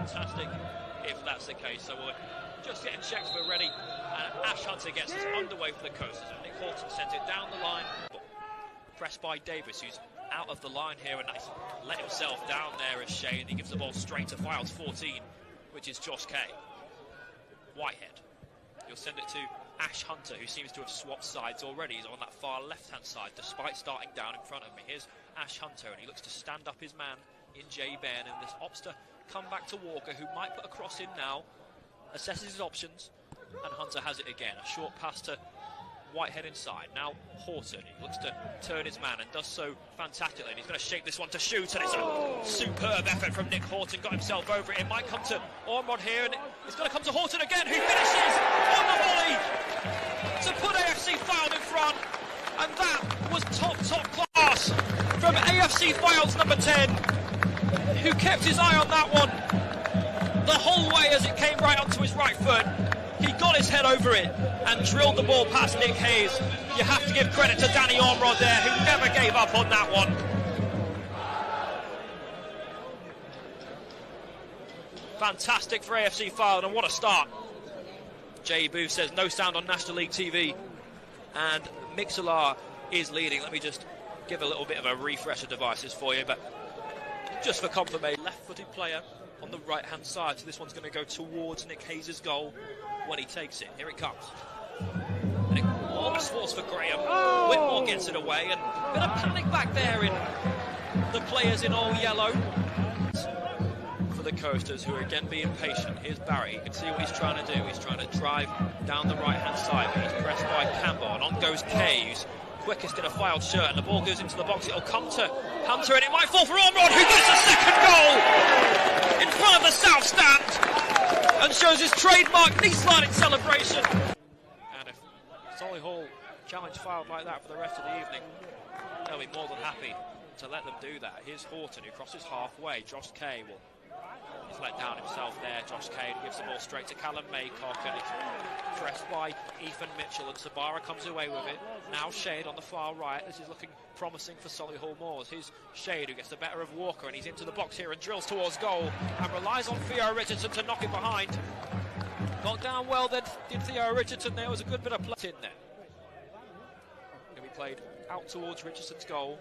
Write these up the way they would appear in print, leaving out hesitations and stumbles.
fantastic if that's the case. So we're just getting checks for ready, and Ash Hunter gets us underway for the Coasters, and Nick Haughton sends it down the line. Pressed by Davis, who's out of the line here, and he's let himself down there as Shea, and he gives the ball straight to Fylde's 14, which is Josh Kay. Whitehead. He'll send it to Ash Hunter, who seems to have swapped sides already. He's on that far left-hand side, despite starting down in front of me. Here's Ash Hunter, and he looks to stand up his man in Jay Ben, and this opts to come back to Walker, who might put a cross in now, assesses his options, and Hunter has it again. A short pass to Whitehead inside. Now Haughton, he looks to turn his man and does so fantastically, and he's going to shape this one to shoot, and it's a superb effort from Nick Haughton, got himself over it. It might come to Ormerod here, and it's going to come to Haughton again, who finishes on the volley to put AFC Fylde in front, and that was top class from AFC Fylde's number 10, who kept his eye on that one the whole way as it came right onto his right foot. He got his head over it and drilled the ball past Nick Hayes. You have to give credit to Danny Ormerod there, who never gave up on that one. Fantastic for AFC Fylde, and what a start. Jay Booth says no sound on National League TV, and Mixelar is leading. Let me just give a little bit of a refresh of devices for you, but just for confirmation, left-footed player on the right-hand side, so this one's going to go towards Nick Hayes' goal when he takes it. Here it comes. And it almost falls for Graham. Whitmore gets it away, and a bit of panic back there in the players in all yellow. For the Coasters, who are again being patient. Here's Barry. You can see what he's trying to do. He's trying to drive down the right-hand side, but he's pressed by Campbell, and on goes Kay, who's quickest in a Fylde shirt, and the ball goes into the box. It'll come to Hunter, and it might fall for Ormerod, who gets a second goal in front of the south stand and shows his trademark knee-sliding celebration. And if Solihull challenge Fylde like that for the rest of the evening, they'll be more than happy to let them do that. Here's Haughton, who crosses halfway. Josh Kay will he's let down himself there. Josh Kay gives the ball straight to Callum Maycock, and it's pressed by Ethan Mitchell, and Sbarra comes away with it. Now Shade on the far right. This is looking promising for Solihull Moors. Here's Shade, who gets the better of Walker, and he's into the box here and drills towards goal and relies on Theo Richardson to knock it behind. Got down well then, did Theo Richardson. There was a good bit of play in there. Going to be played out towards Richardson's goal.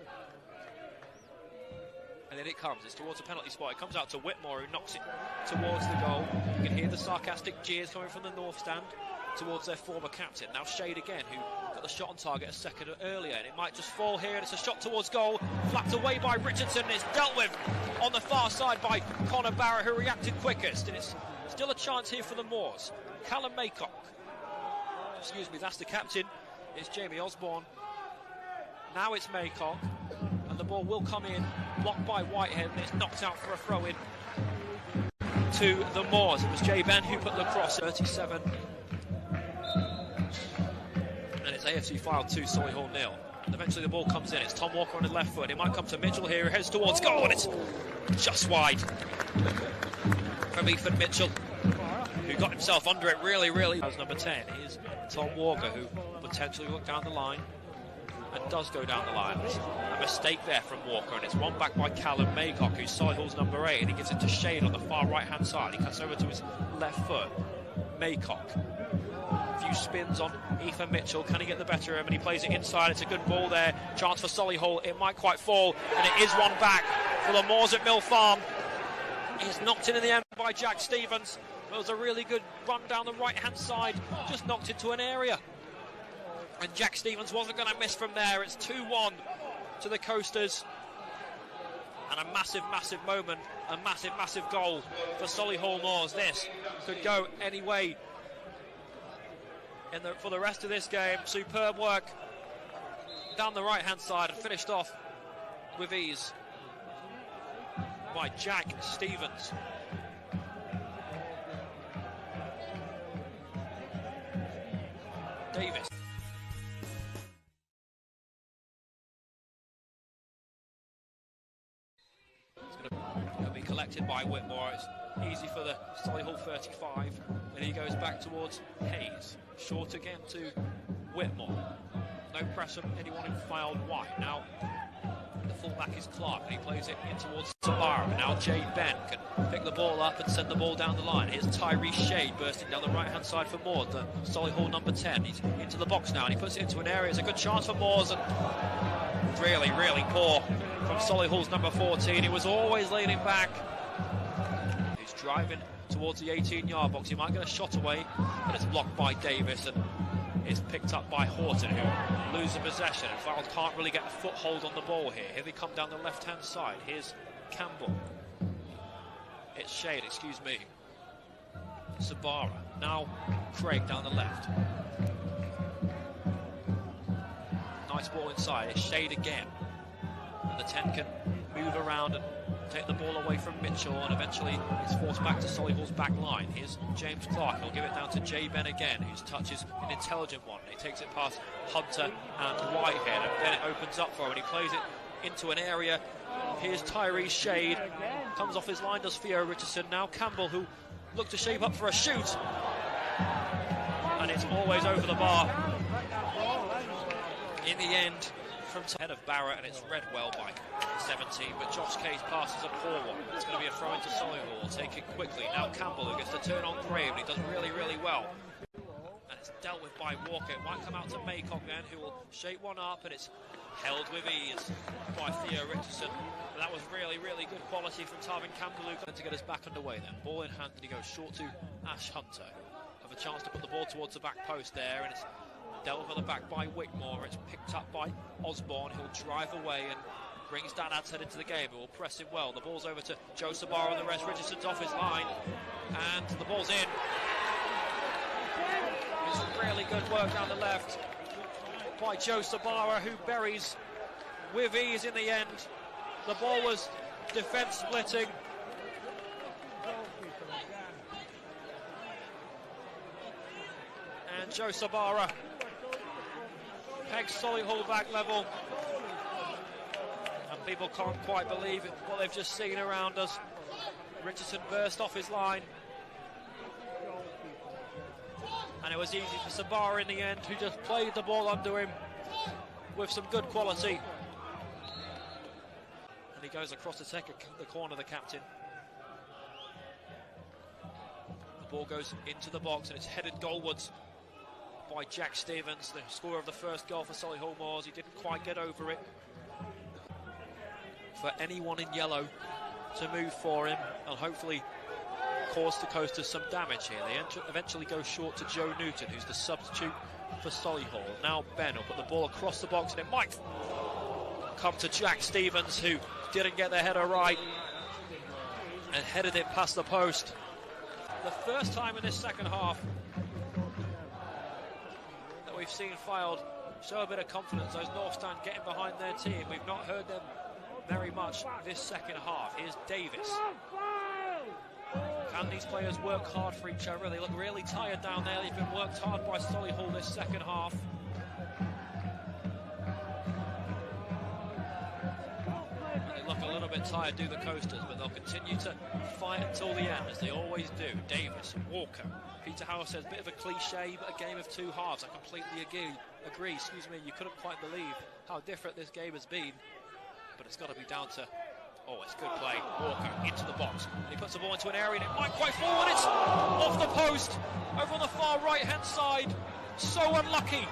And then it comes, it's towards a penalty spot. It comes out to Whitmore, who knocks it towards the goal. You can hear the sarcastic jeers coming from the north stand towards their former captain. Now Shade again, who got the shot on target a second earlier, and it might just fall here, and it's a shot towards goal, flapped away by Richardson, and it's dealt with on the far side by Connor Barra, who reacted quickest, and it's still a chance here for the Moors. Callum Maycock, excuse me, that's the captain, it's Jamie Osborne. Now it's Maycock, and the ball will come in, blocked by Whitehead, and it's knocked out for a throw-in to the Moors. It was Jay Ben who put the cross. 37. And it's AFC Fylde 2, Solihull 0. And eventually the ball comes in. It's Tom Walker on his left foot. It might come to Mitchell here, who heads towards goal, and it's just wide from Ethan Mitchell, who got himself under it really. That was number 10. Here's Tom Walker, who potentially looked down the line and does go down the line. There's a mistake there from Walker, and it's won back by Callum Maycock, who's Solihull's number 8, and he gives it to Shade on the far right-hand side. He cuts over to his left foot. Maycock. A few spins on Ethan Mitchell. Can he get the better of him? And he plays it inside. It's a good ball there. Chance for Solihull. It might quite fall, and it is one back for the Moors at Mill Farm. He's knocked in the end by Jack Stevens. It was a really good run down the right-hand side. Just knocked into an area. And Jack Stevens wasn't going to miss from there. It's 2-1 to the Coasters. And a massive moment, a massive goal for Solihull Moors. This could go any way for the rest of this game. Superb work down the right-hand side and finished off with ease by Jack Stevens. Davis. It'll be collected by Whitmore. It's easy for the Solihull 35, and he goes back towards Hayes. Short again to Whitmore. No press from anyone in Fylde wide. Now The fullback is Clark, and he plays it in towards Sbarra. Now Jay Ben can pick the ball up and send the ball down the line. Here's Tyrese Shade bursting down the right-hand side for Moors, the Solihull number 10. He's into the box now, and he puts it into an area. It's a good chance for Moors, and really, really poor from Solihull's number 14. He was always leaning back. He's driving towards the 18-yard box. He might get a shot away, but it's blocked by Davis, and it's picked up by Haughton, who loses possession. And Fylde can't really get a foothold on the ball here. Here they come down the left-hand side. Here's Campbell. It's Shade, excuse me. Sbarra. Now Craig down the left. Nice ball inside. It's Shade again. And the 10 can move around and take the ball away from Mitchell, and eventually it's forced back to Solihull's back line. Here's James Clark. He'll give it down to Jay Ben again, whose touch is an intelligent one. He takes it past Hunter and Whitehead, and then it opens up for him, and he plays it into an area. Here's Tyrese Shade. Comes off his line, does Theo Richardson. Now Campbell, who looked to shape up for a shoot. And it's always over the bar. In the end, from head of Barrett, and it's read well by 17, but Josh Kay's pass is a poor one. It's going to be a throw into Solihull. We'll take it quickly. Now Campbell, who gets to turn on Gray, and he does really, really well. And it's dealt with by Walker. It might come out to Maycock then, who will shape one up, and it's held with ease by Theo Richardson. But that was really, really good quality from Tarvin Campbell, who got to get us back underway then. Ball in hand, and he goes short to Ash Hunter. Have a chance to put the ball towards the back post there, and it's dealt with on the back by Whitmore. It's picked up by Osborne. He'll drive away and brings Dan Adson into the game, who will press him well. The ball's over to Joe Sbarra and the rest. Richardson's off his line, and the ball's in. It's really good work down the left by Joe Sbarra, who buries with ease in the end. The ball was defence splitting. And Joe Sbarra pegs Solihull back level, and people can't quite believe what they've just seen around us. Richardson burst off his line, and it was easy for Sbarra in the end, who just played the ball under him with some good quality. And he goes across to take the corner, the captain. The ball goes into the box, and it's headed goalwards by Jack Stevens, the scorer of the first goal for Solihull Moors. He didn't quite get over it. For anyone in yellow to move for him and hopefully cause the Coasters some damage here. They eventually go short to Joe Newton, who's the substitute for Solihull. Now Ben will put the ball across the box, and it might come to Jack Stevens, who didn't get the header right and headed it past the post. The first time in this second half we've seen Fylde show a bit of confidence. Those North Stand getting behind their team. We've not heard them very much this second half. Here's Davis. Can these players work hard for each other? They look really tired down there. They've been worked hard by Solihull this second half. They look a little bit tired, do the Coasters, but they'll continue to fight until the end, as they always do. Davis, Walker. Peter Howell says, bit of a cliche, but a game of two halves. I completely agree. Excuse me, you couldn't quite believe how different this game has been. But it's got to be down to, oh, it's good play. Walker into the box. And he puts the ball into an area, and it might quite fall, and it's off the post, over on the far right-hand side. So unlucky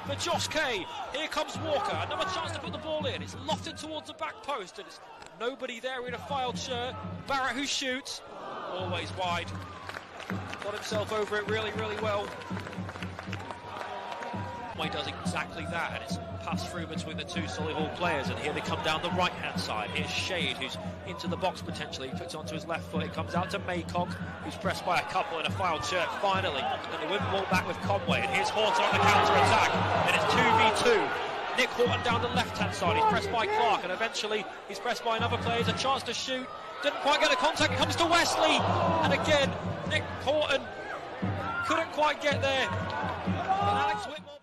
for Josh Kay. Here comes Walker. Another chance to put the ball in. It's lofted towards the back post, and it's nobody there in a Fylde shirt. Barrett, who shoots, always wide. Got himself over it really, really well. He does exactly that, and it's passed through between the two Solihull players, and here they come down the right-hand side. Here's Shade, who's into the box potentially. He puts it onto his left foot. It comes out to Maycock, who's pressed by a couple in a Fylde shirt finally, and they win the ball back with Conway, and here's Haughton on the counter-attack, and it's 2v2. Nick Haughton down the left-hand side. He's pressed by Clark, and eventually he's pressed by another player. There's a chance to shoot. Didn't quite get the contact. It comes to Wesley, and again Nick Haughton couldn't quite get there. And Alex Whitmore